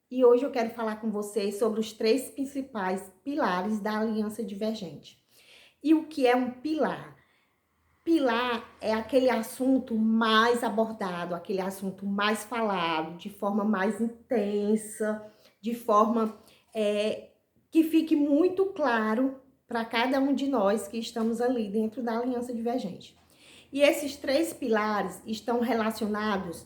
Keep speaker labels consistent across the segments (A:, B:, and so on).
A: e hoje eu quero falar com vocês sobre os três principais pilares da Aliança Divergente. E o que é um pilar? Pilar é aquele assunto mais abordado, aquele assunto mais falado, de forma mais intensa, de forma que fique muito claro para cada um de nós que estamos ali dentro da Aliança Divergente. E esses três pilares estão relacionados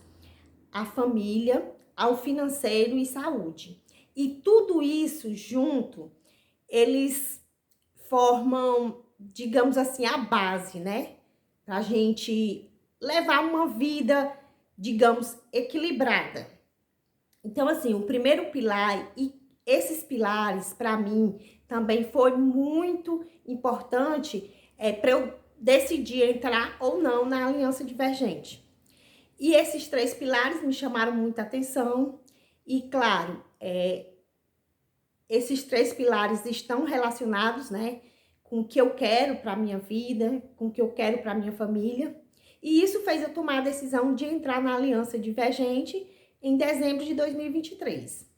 A: à família, ao financeiro e saúde. E tudo isso junto, eles formam, digamos assim, a base, né? Para a gente levar uma vida, digamos, equilibrada. Então, assim, o primeiro pilar, e esses pilares, para mim, também foi muito importante para eu decidir entrar ou não na Aliança Divergente. E esses três pilares me chamaram muita atenção. E, claro, esses três pilares estão relacionados, né, com o que eu quero para minha vida, com o que eu quero para minha família. E isso fez eu tomar a decisão de entrar na Aliança Divergente em dezembro de 2023.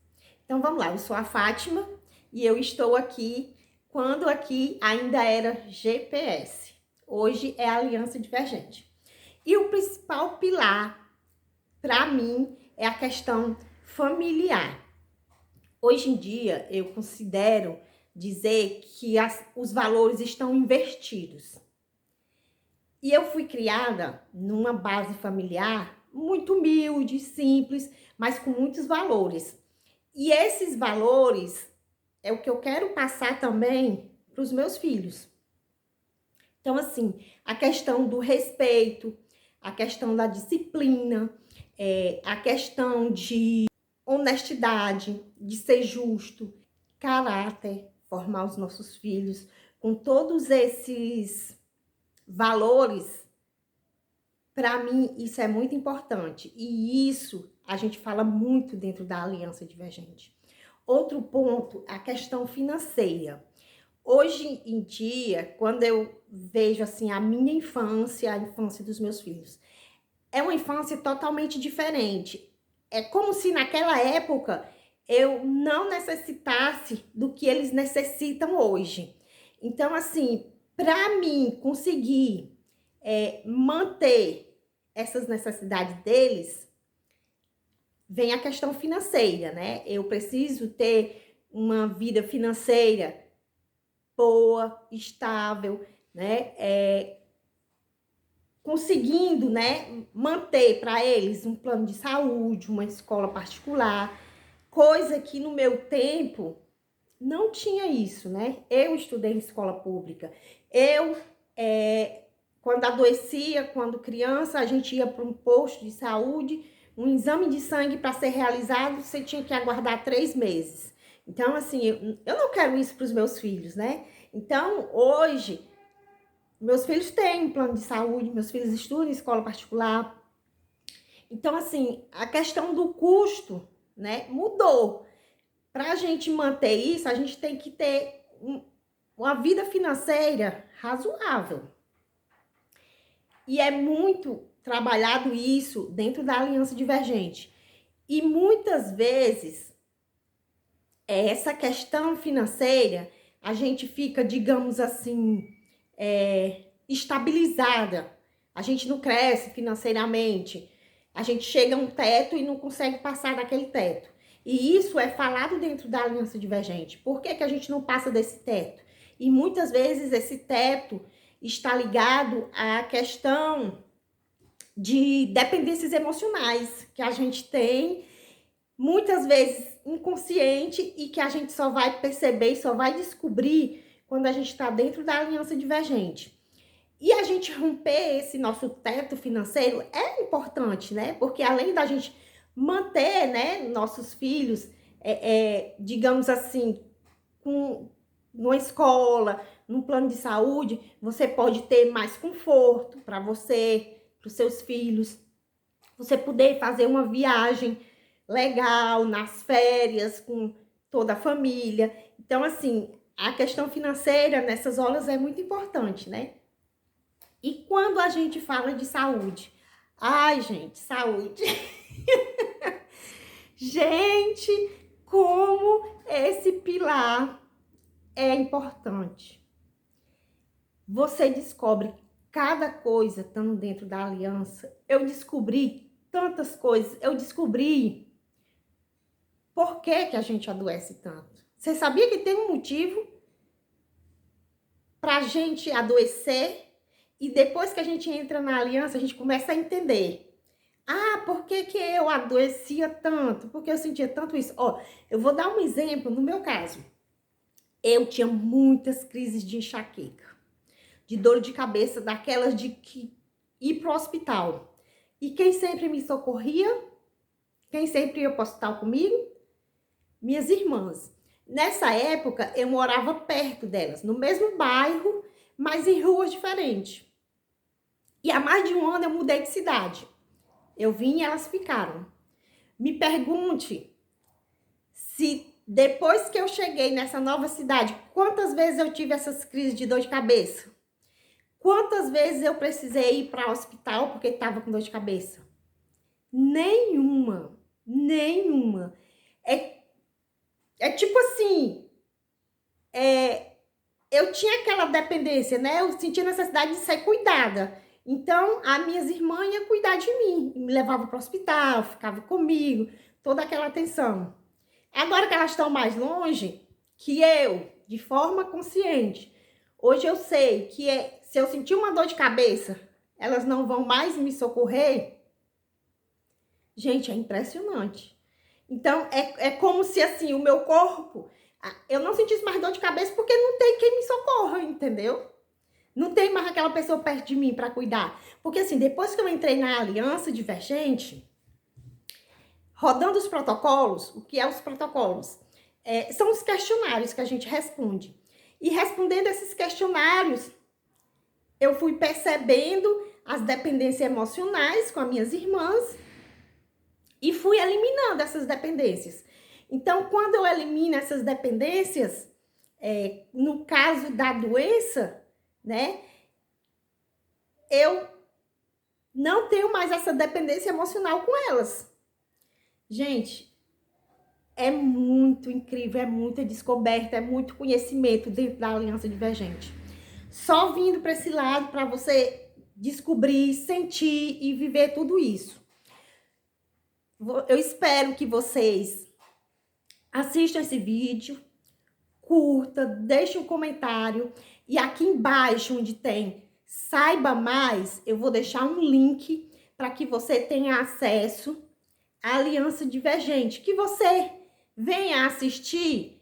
A: Então, vamos lá. Eu sou a Fátima e eu estou aqui quando aqui ainda era GPS. Hoje é a Aliança Divergente. E o principal pilar, para mim, é a questão familiar. Hoje em dia, eu considero dizer que os valores estão invertidos. E eu fui criada numa base familiar muito humilde, simples, mas com muitos valores. E esses valores é o que eu quero passar também para os meus filhos. Então, assim, a questão do respeito, a questão da disciplina, a questão de honestidade, de ser justo, caráter, formar os nossos filhos com todos esses valores. Para mim, isso é muito importante. E isso a gente fala muito dentro da Aliança Divergente. Outro ponto, a questão financeira. Hoje em dia, quando eu vejo assim a minha infância, a infância dos meus filhos, é uma infância totalmente diferente. É como se naquela época eu não necessitasse do que eles necessitam hoje. Então, assim, para mim conseguir manter essas necessidades deles, vem a questão financeira, né? Eu preciso ter uma vida financeira boa, estável, né? Conseguindo, né, manter para eles um plano de saúde, uma escola particular, coisa que no meu tempo não tinha isso, né? Eu estudei em escola pública. Eu, quando adoecia, quando criança, a gente ia para um posto de saúde, um exame de sangue para ser realizado, você tinha que aguardar 3 meses. Então, assim, eu não quero isso para os meus filhos, né? Então, hoje, meus filhos têm um plano de saúde, meus filhos estudam em escola particular. Então, assim, a questão do custo, né, mudou. Para a gente manter isso, a gente tem que ter uma vida financeira razoável. E é muito trabalhado isso dentro da Aliança Divergente. E muitas vezes, essa questão financeira, a gente fica, digamos assim, estabilizada. A gente não cresce financeiramente. A gente chega a um teto e não consegue passar daquele teto. E isso é falado dentro da Aliança Divergente. Por que que a gente não passa desse teto? E muitas vezes esse teto está ligado à questão de dependências emocionais que a gente tem, muitas vezes inconsciente, e que a gente só vai perceber e só vai descobrir quando a gente está dentro da Aliança Divergente. E a gente romper esse nosso teto financeiro é importante, né? Porque além da gente manter, né, nossos filhos, digamos assim, com numa escola, num plano de saúde, você pode ter mais conforto para você, para os seus filhos, você poder fazer uma viagem legal nas férias com toda a família. Então, assim, a questão financeira nessas horas é muito importante, né? E quando a gente fala de saúde? Ai, gente, saúde. Gente, como esse pilar é importante. Você descobre cada coisa estando dentro da aliança. Eu descobri tantas coisas. Eu descobri por que que a gente adoece tanto. Você sabia que tem um motivo pra gente adoecer? E depois que a gente entra na aliança, a gente começa a entender. Ah, por que que eu adoecia tanto? Por que eu sentia tanto isso? Ó, eu vou dar um exemplo no meu caso. Eu tinha muitas crises de enxaqueca, de dor de cabeça, daquelas de que ir pro hospital. E quem sempre me socorria? Quem sempre ia pro hospital comigo? Minhas irmãs. Nessa época, eu morava perto delas, no mesmo bairro, mas em ruas diferentes. E há mais de um ano eu mudei de cidade. Eu vim e elas ficaram. Me pergunte se depois que eu cheguei nessa nova cidade, quantas vezes eu tive essas crises de dor de cabeça? Quantas vezes eu precisei ir para o hospital porque estava com dor de cabeça? Nenhuma. Nenhuma. É tipo assim, eu tinha aquela dependência, né? Eu sentia necessidade de ser cuidada. Então, as minhas irmãs iam cuidar de mim, me levavam para o hospital, ficava comigo, toda aquela atenção. Agora que elas estão mais longe que eu, de forma consciente, hoje eu sei que se eu sentir uma dor de cabeça, elas não vão mais me socorrer. Gente, é impressionante. Então, é como se, assim, o meu corpo, eu não sentisse mais dor de cabeça porque não tem quem me socorra, entendeu? Não tem mais aquela pessoa perto de mim para cuidar. Porque, assim, depois que eu entrei na Aliança Divergente, rodando os protocolos, o que é os protocolos? São os questionários que a gente responde. E respondendo esses questionários, eu fui percebendo as dependências emocionais com as minhas irmãs e fui eliminando essas dependências. Então, quando eu elimino essas dependências, no caso da doença, né, eu não tenho mais essa dependência emocional com elas. Gente, é muito incrível, é muita descoberta, é muito conhecimento dentro da Aliança Divergente. Só vindo para esse lado para você descobrir, sentir e viver tudo isso. Eu espero que vocês assistam esse vídeo, curta, deixe um comentário e aqui embaixo onde tem saiba mais, eu vou deixar um link para que você tenha acesso à Aliança Divergente, que você venha assistir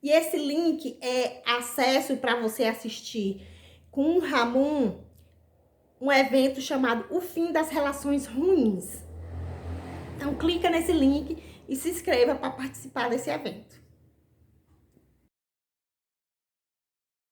A: e esse link é acesso para você assistir com o Ramon um evento chamado O Fim das Relações Ruins. Então, clica nesse link e se inscreva para participar desse evento.